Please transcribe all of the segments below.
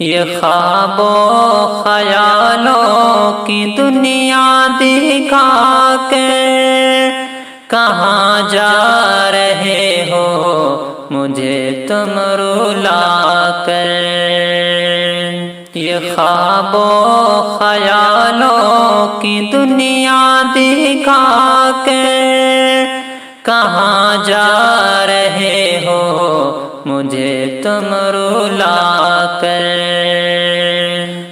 یہ خواب و خیالوں کی دنیا دکھا کے کہاں جا رہے ہو مجھے تم رلا کر۔ یہ خواب و خیالوں کی دنیا دکھا کے کہاں جا رہے ہو مجھے تم رلا کر۔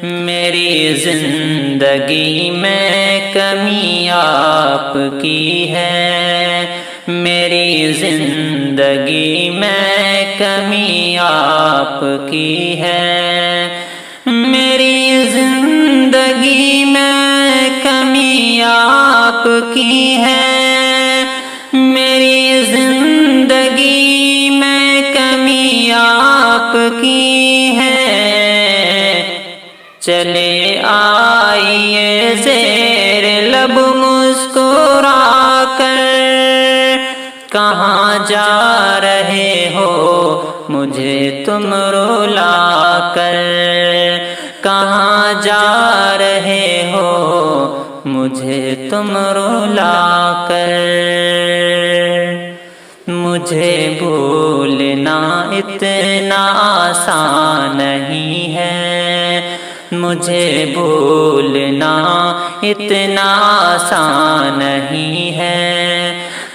میری زندگی میں کمی آپ کی ہے، میری زندگی میں کمی آپ کی ہے، میری زندگی میں کمی آپ کی ہے، میری زندگی میں کمی آپ کی ہے۔ چلے آئیے زیر لب مسکرا کر، کہاں جا رہے ہو مجھے تم رلا کر، کہاں جا رہے ہو مجھے تم رلا کر۔ مجھے بھولنا اتنا آسان نہیں ہے، مجھے بھولنا اتنا آسان نہیں ہے،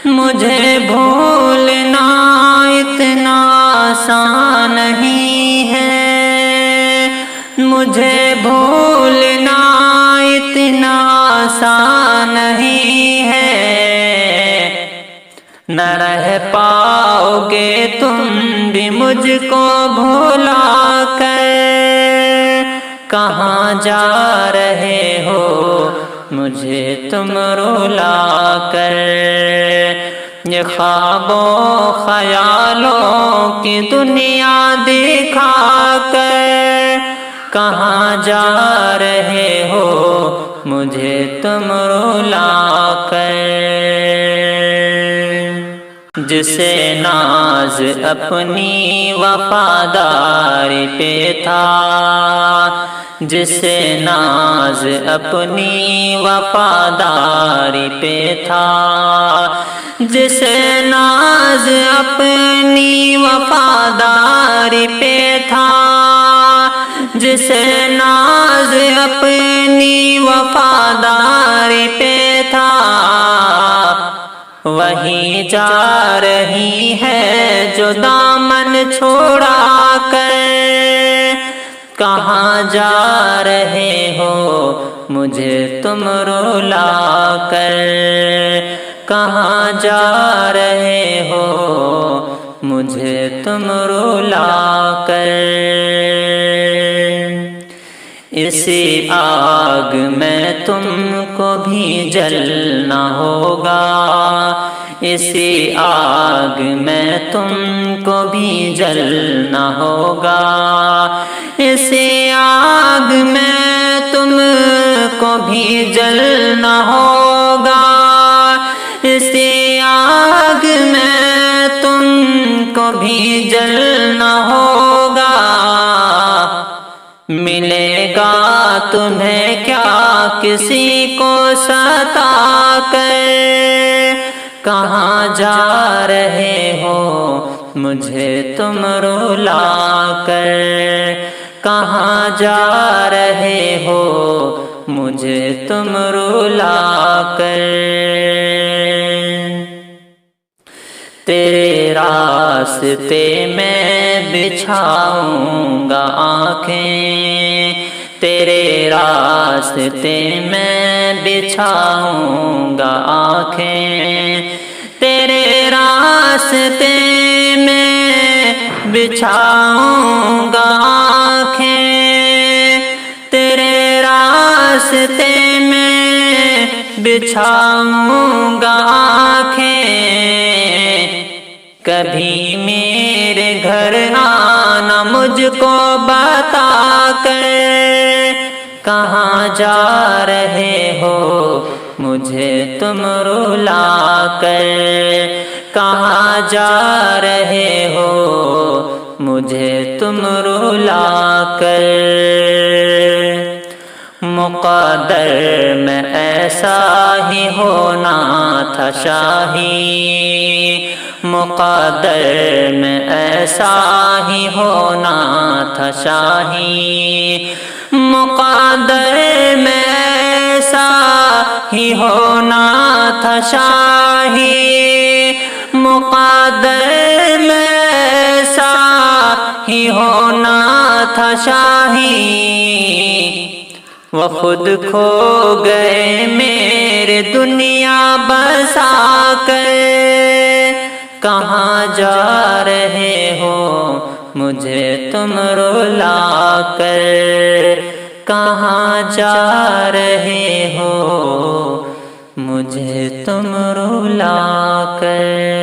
مجھے بھولنا اتنا آسان نہیں ہے، مجھے بھولنا اتنا آسان نہیں ہے۔ نہ رہ پاؤ گے تم بھی مجھ کو بھلا کر، کہاں جا رہے ہو مجھے تم رلا کر۔ یہ خواب و خیالوں کی دنیا دکھا کر کہاں جا رہے ہو مجھے تم رلا کر۔ جسے ناز اپنی وفاداری پہ تھا، جسے ناز اپنی وفاداری پہ تھا، جسے ناز اپنی وفاداری پہ تھا، جسے ناز اپنی وفاداری پہ تھا، وہی جا رہی ہے جو دامن چھوڑا کر۔ کہاں جا رہے ہو مجھے تم رلا کر، کہاں جا رہے ہو مجھے تم رلا کر۔ اسی آگ میں تم کو بھی جلنا ہوگا، اسی آگ میں تم کو بھی جلنا ہوگا، اسی آگ میں تم کو بھی جلنا ہوگا، اسی آگ میں تم کو بھی جلنا ہوگا۔ ملے گا تمہیں کیا کسی کو ستا کر، کہاں جا رہے ہو مجھے تم رلا کر، کہاں جا رہے ہو مجھے تم رلا کر۔ تیرے راستے میں بچھاؤں گا آنکھیں، تیرے راستے میں بچھاؤں گا آنکھیں، تیرے راستے میں بچھاؤں گا آنکھیں، تیرے راستے میں بچھاؤں گا آنکھیں۔ کبھی میرے گھر آنا مجھ کو بتا کر، کہاں جا رہے ہو مجھے تم رلا کر، کہاں جا رہے ہو مجھے تم رلا کر۔ مقدر میں ایسا ہی ہونا تھا شاہی، مقدر میں ایسا ہی ہونا تھا شاہی، مقدر میں ایسا ہی ہونا تھا شاہی، مقدر میں ایسا ہی ہونا تھا شاہی، وہ خود کھو گئے میرے دنیا بسا کر، کہاں جا رہے ہو مجھے تم رلا کر، کہاں جا رہے ہو مجھے تم رلا کر۔